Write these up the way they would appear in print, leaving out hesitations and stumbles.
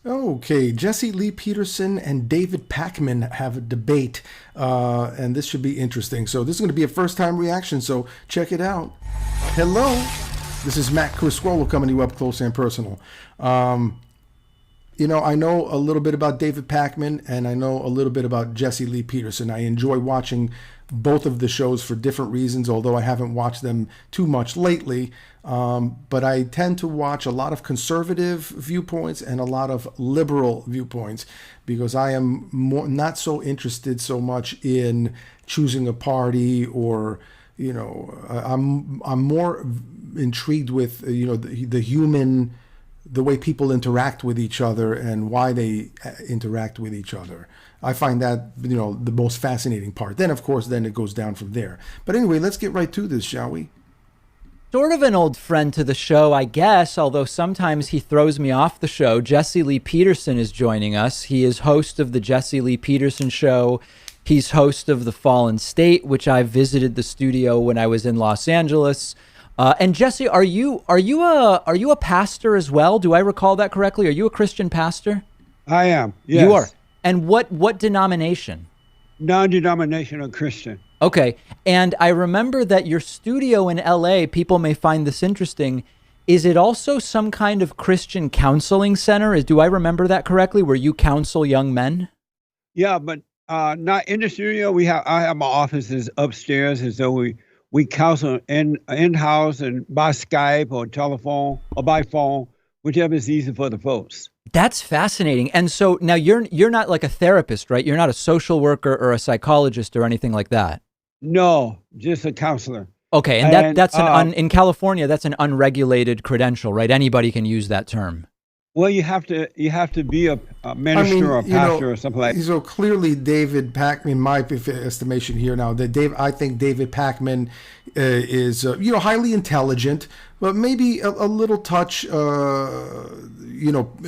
Okay, Jesse Lee Peterson and David Pakman have a debate, and this should be interesting. So this is going to be a first-time reaction, so check it out. Hello, this is Matt Criscuolo coming to you up close and personal. I know a little bit about David Pakman, and I know a little bit about Jesse Lee Peterson. I enjoy watching both of the shows for different reasons, although I haven't watched them too much lately. But I tend to watch a lot of conservative viewpoints and a lot of liberal viewpoints because I am not so interested so much in choosing a party or, I'm more intrigued with, the human, the way people interact with each other and why they interact with each other. I find that, the most fascinating part. Then, of course, then it goes down from there. But anyway, let's get right to this, shall we? Sort of an old friend to the show, I guess, although sometimes he throws me off the show. Jesse Lee Peterson is joining us. He is host of the Jesse Lee Peterson Show. He's host of The Fallen State, which I visited the studio when I was in Los Angeles. And Jesse, are you a pastor as well? Do I recall that correctly? Are you a Christian pastor? I am. Yes. You are. And what denomination? Non-denominational Christian. Okay. And I remember that your studio in LA, people may find this interesting. Is it also some kind of Christian counseling center? Do I remember that correctly, where you counsel young men? Yeah, but not in the studio. I have my offices upstairs, and so we counsel in-house and by Skype or telephone or by phone, whichever is easy for the folks. That's fascinating. And so now you're not like a therapist, right? You're not a social worker or a psychologist or anything like that. No, just a counselor. Okay, and that's in California, that's an unregulated credential, right? Anybody can use that term. Well, you have to be a minister or a pastor or something like that. So clearly, David Pakman, my estimation here now, I think David Pakman is highly intelligent, but maybe a little touch.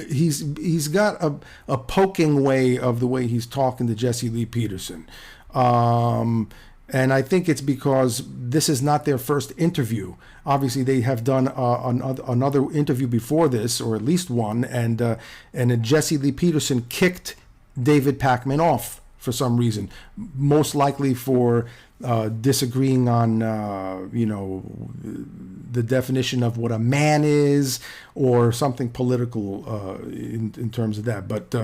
He's got a poking way of the way he's talking to Jesse Lee Peterson. And I think it's because this is not their first interview. Obviously, they have done another interview before this, or at least one, and Jesse Lee Peterson kicked David Pakman off for some reason, most likely for disagreeing on the definition of what a man is, or something political in terms of that. But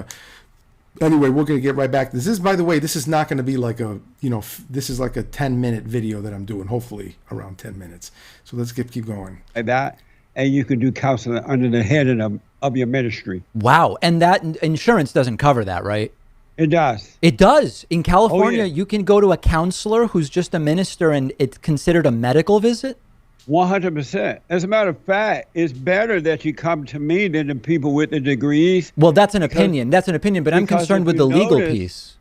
anyway, we're going to get right back to this. By the way, this is not going to be like this is like a 10-minute video that I'm doing, hopefully around 10 minutes. So let's keep going. Like that, and you can do counseling under the head of your ministry. Wow. And that insurance doesn't cover that, right? It does. It does. In California, Oh, yeah. You can go to a counselor who's just a minister and it's considered a medical visit? 100%. As a matter of fact, it's better that you come to me than the people with the degrees. Well, that's an opinion. That's an opinion, but I'm concerned with the legal piece.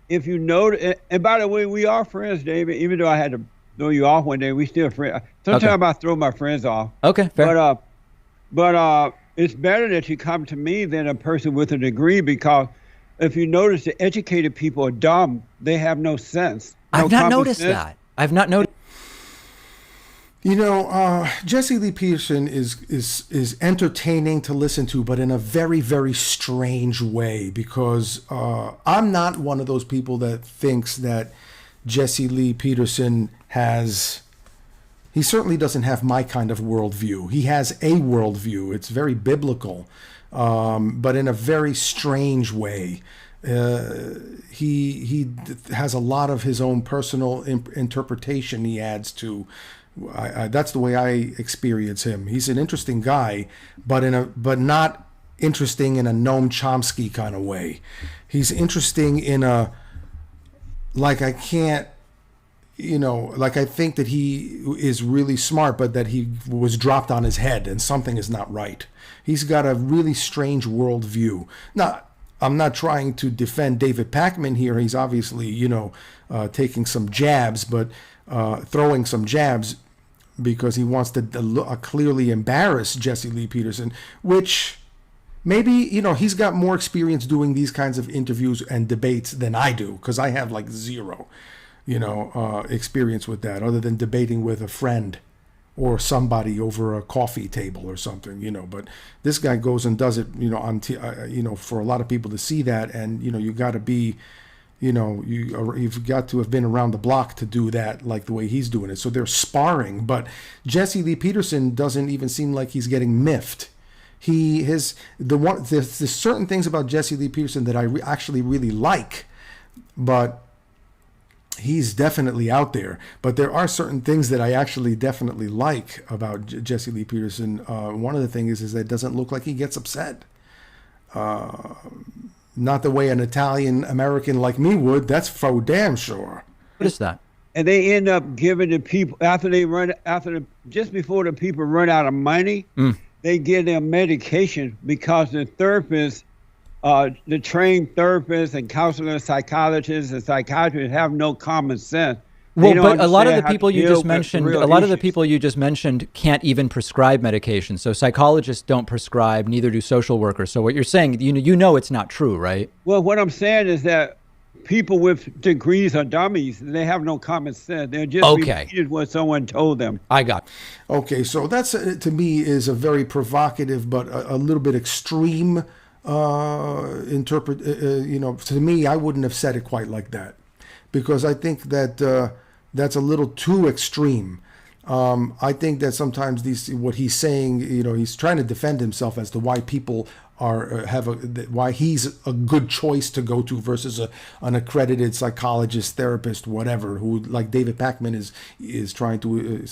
If you notice, and by the way, we are friends, David. Even though I had to throw you off one day, we still friends. Sometimes I throw my friends off. Okay, fair. But it's better that you come to me than a person with a degree, because if you notice, the educated people are dumb. They have no sense. I've not noticed that. I've not noticed. Jesse Lee Peterson is entertaining to listen to, but in a very, very strange way, because I'm not one of those people that thinks that Jesse Lee Peterson he certainly doesn't have my kind of worldview. He has a worldview. It's very biblical, but in a very strange way. He has a lot of his own personal interpretation he adds to. That's the way I experience him. He's an interesting guy, but not interesting in a Noam Chomsky kind of way. He's interesting in I think that he is really smart, but that he was dropped on his head and something is not right. He's got a really strange worldview. Now, I'm not trying to defend David Pakman here. He's obviously, taking some jabs, but throwing some jabs because he wants to clearly embarrass Jesse Lee Peterson, which maybe, he's got more experience doing these kinds of interviews and debates than I do, because I have like zero, experience with that, other than debating with a friend or somebody over a coffee table or something, but this guy goes and does it, for a lot of people to see that. And, you got to be, you've got to have been around the block to do that like the way he's doing it. So they're sparring, but Jesse Lee Peterson doesn't even seem like he's getting miffed. There's certain things about Jesse Lee Peterson that I actually really like, but he's definitely out there. But there are certain things that I actually definitely like about Jesse Lee Peterson. One of the things is that it doesn't look like he gets upset. Not the way an Italian American like me would. That's for damn sure. What is that? And they end up giving the people just before the people run out of money. They give them medication because the therapists, the trained therapists and counselors, psychologists and psychiatrists have no common sense. Well, but a lot of the people you just mentioned, can't even prescribe medication. So psychologists don't prescribe, neither do social workers. So what you're saying, it's not true, right? Well, what I'm saying is that people with degrees are dummies. They have no common sense. They're just repeated what someone told them. I got it. Okay, so that's to me is a very provocative but a little bit extreme to me, I wouldn't have said it quite like that, because I think that that's a little too extreme. I think that sometimes what he's saying, he's trying to defend himself as to why people why he's a good choice to go to versus an accredited psychologist, therapist, whatever, who, like David Pakman is trying to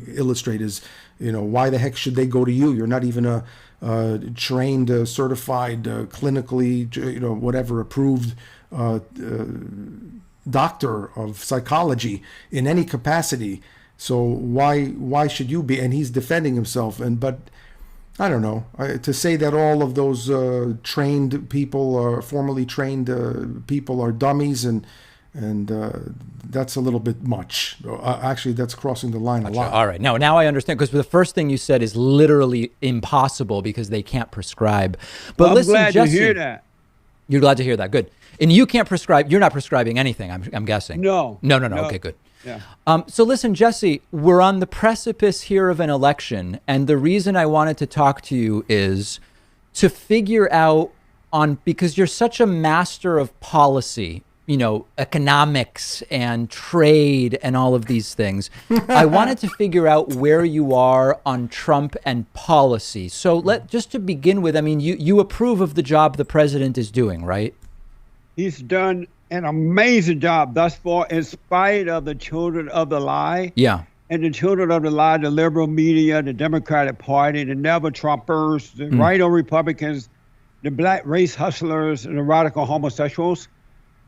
illustrate, is why the heck should they go to you? You're not even a trained, certified, clinically, whatever, approved doctor of psychology in any capacity. So why should you be? And he's defending himself. But I don't know, to say that all of those trained people, or formerly trained people, are dummies, and that's a little bit much. Actually, that's crossing the line a lot. All right. Now I understand, because the first thing you said is literally impossible because they can't prescribe. But well, listen, I'm glad Jesse, to hear that. You're glad to hear that. Good. And you can't prescribe. You're not prescribing anything, I'm guessing. No. Okay, good. Yeah. So listen, Jesse, we're on the precipice here of an election, and the reason I wanted to talk to you is to figure out because you're such a master of policy, economics and trade and all of these things. I wanted to figure out where you are on Trump and policy. So just to begin with, you approve of the job the president is doing, right? He's done an amazing job thus far, in spite of the children of the lie. Yeah. And the children of the lie, the liberal media, the Democratic Party, the never Trumpers, the right-o Republicans, the black race hustlers, and the radical homosexuals.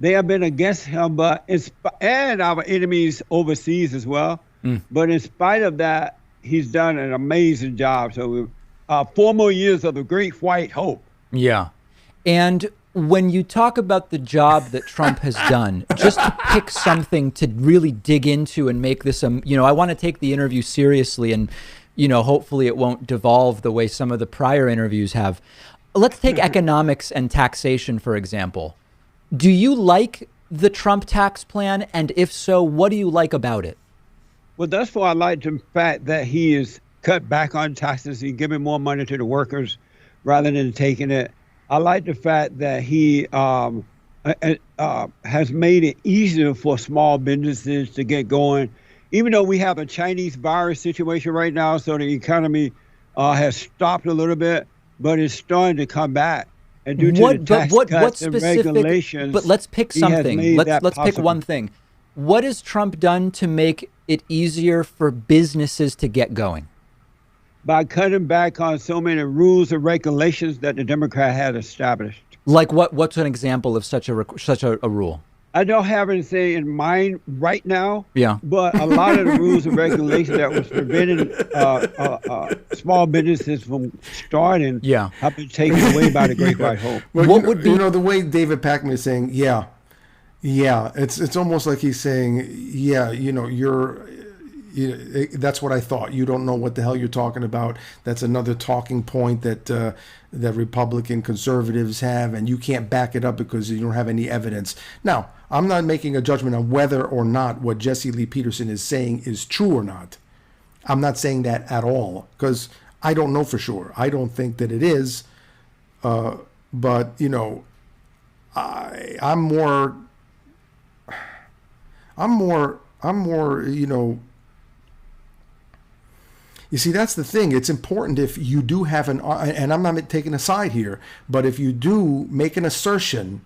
They have been against him, and our enemies overseas as well. But in spite of that, he's done an amazing job. So 4 more years of the great white hope. Yeah. And when you talk about the job that Trump has done, just to pick something to really dig into and make this, I want to take the interview seriously, and, hopefully it won't devolve the way some of the prior interviews have. Let's take economics and taxation, for example. Do you like the Trump tax plan? And if so, what do you like about it? Well, thus far, I like the fact that he has cut back on taxes. He's giving more money to the workers rather than taking it. I like the fact that he has made it easier for small businesses to get going. Even though we have a Chinese virus situation right now, so the economy has stopped a little bit, but it's starting to come back. And due to the tax cuts and regulations, but let's pick something. Let's pick one thing. What has Trump done to make it easier for businesses to get going? By cutting back on so many rules and regulations that the Democrat had established. Like what's an example of such a rule? I don't have anything in mind right now. Yeah. But a lot of the rules and regulations that was preventing small businesses from starting have been taken away by the Great White Hope. Well, what would be the way David Pakman is saying, yeah, it's almost like he's saying, that's what I thought. You don't know what the hell you're talking about. That's another talking point that Republican conservatives have, and you can't back it up because you don't have any evidence. Now, I'm not making a judgment on whether or not what Jesse Lee Peterson is saying is true or not. I'm not saying that at all because I don't know for sure. I don't think that it is. But, you know, I'm more, you know, you see, that's the thing. It's important if you do have and I'm not taking a side here, but if you do make an assertion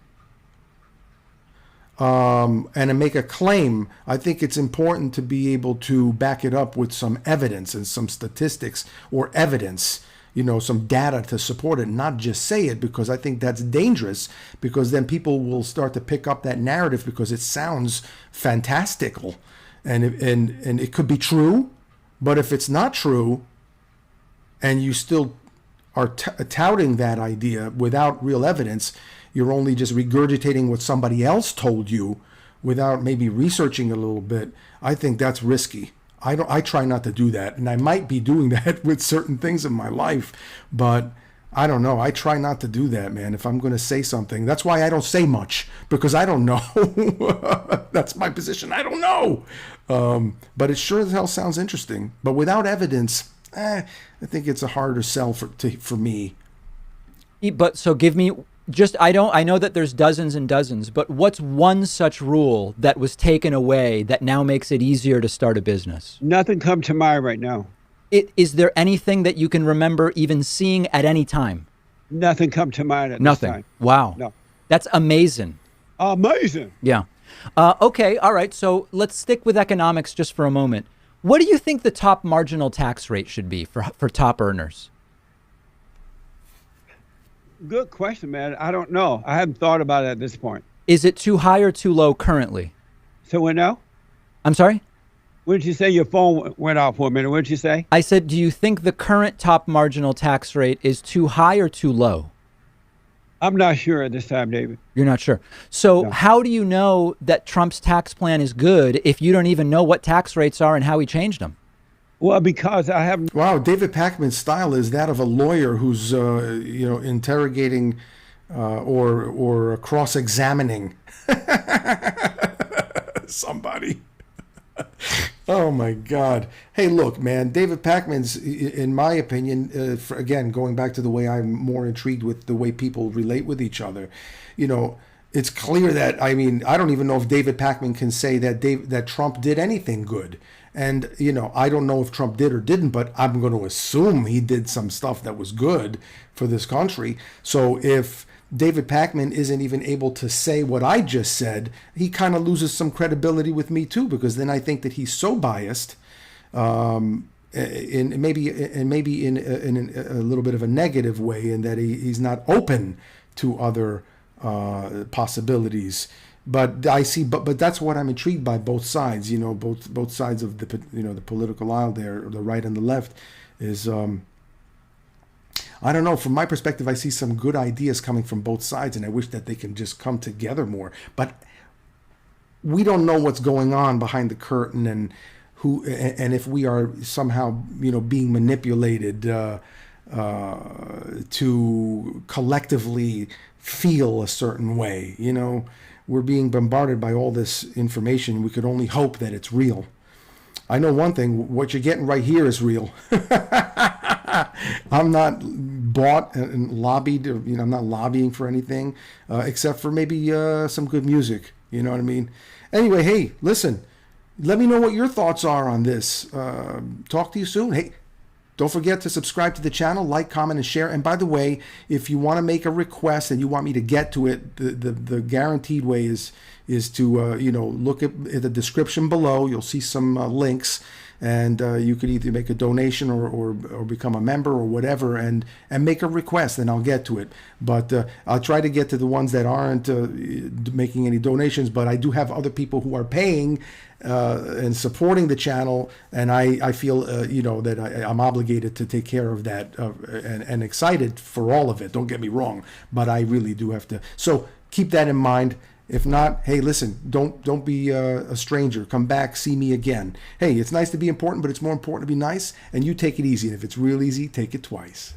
and make a claim, I think it's important to be able to back it up with some evidence and some statistics or evidence, you know, some data to support it, not just say it, because I think that's dangerous, because then people will start to pick up that narrative because it sounds fantastical and it could be true. But if it's not true and you still are touting that idea without real evidence, you're only just regurgitating what somebody else told you without maybe researching a little bit. I think that's risky. I try not to do that. And I might be doing that with certain things in my life, but I don't know. I try not to do that, man. If I'm going to say something, that's why I don't say much, because I don't know. That's my position. I don't know. But it sure as hell sounds interesting. But without evidence, I think it's a harder sell for me. But so give me just, I know that there's dozens and dozens, but what's one such rule that was taken away that now makes it easier to start a business? Nothing come to mind right now. Is there anything that you can remember even seeing at any time? Nothing come to mind at Nothing. this time. Wow. No. That's amazing. Amazing. Yeah. Okay. All right. So let's stick with economics just for a moment. What do you think the top marginal tax rate should be for top earners? Good question, man. I don't know. I haven't thought about it at this point. Is it too high or too low currently? So we know? I'm sorry? What did you say? Your phone went out for a minute. What did you say? I said, do you think the current top marginal tax rate is too high or too low? I'm not sure at this time, David. You're not sure. So No. how do you know that Trump's tax plan is good if you don't even know what tax rates are and how he changed them? Well, because I haven't. Wow, David Pakman's style is that of a lawyer who's, you know, interrogating or cross-examining somebody. Oh my God! Hey, look, man. David Pakman's, in my opinion, again going back to the way I'm more intrigued with the way people relate with each other. You know, it's clear that I don't even know if David Pakman can say that Trump did anything good. And you know, I don't know if Trump did or didn't, but I'm going to assume he did some stuff that was good for this country. So if David Pakman isn't even able to say what I just said, he kind of loses some credibility with me too, because then I think that he's so biased, in maybe in a little bit of a negative way, in that he's not open to other possibilities. But I see, but that's what I'm intrigued by. Both sides, you know, both sides of the the political aisle there, the right and the left, is. I don't know. From my perspective, I see some good ideas coming from both sides, and I wish that they can just come together more. But we don't know what's going on behind the curtain, and if we are somehow, you know, being manipulated to collectively feel a certain way. You know, we're being bombarded by all this information. We could only hope that it's real. I know one thing: what you're getting right here is real. I'm not bought and lobbied, or, you know, I'm not lobbying for anything except for maybe some good music. You know what I mean? Anyway, hey, listen, let me know what your thoughts are on this. Talk to you soon. Hey, don't forget to subscribe to the channel, like, comment, and share. And by the way, if you want to make a request and you want me to get to it, the guaranteed way is to you know, look at the description below. You'll see some links, and you could either make a donation or become a member or whatever, and make a request, and I'll get to it. But I'll try to get to the ones that aren't making any donations. But I do have other people who are paying and supporting the channel, and I feel you know, that I'm obligated to take care of that, and excited for all of it. Don't get me wrong, but I really do have to. So keep that in mind. If not, hey, listen, don't be a stranger. Come back, see me again. Hey, it's nice to be important, but it's more important to be nice, and you take it easy. And if it's real easy, take it twice.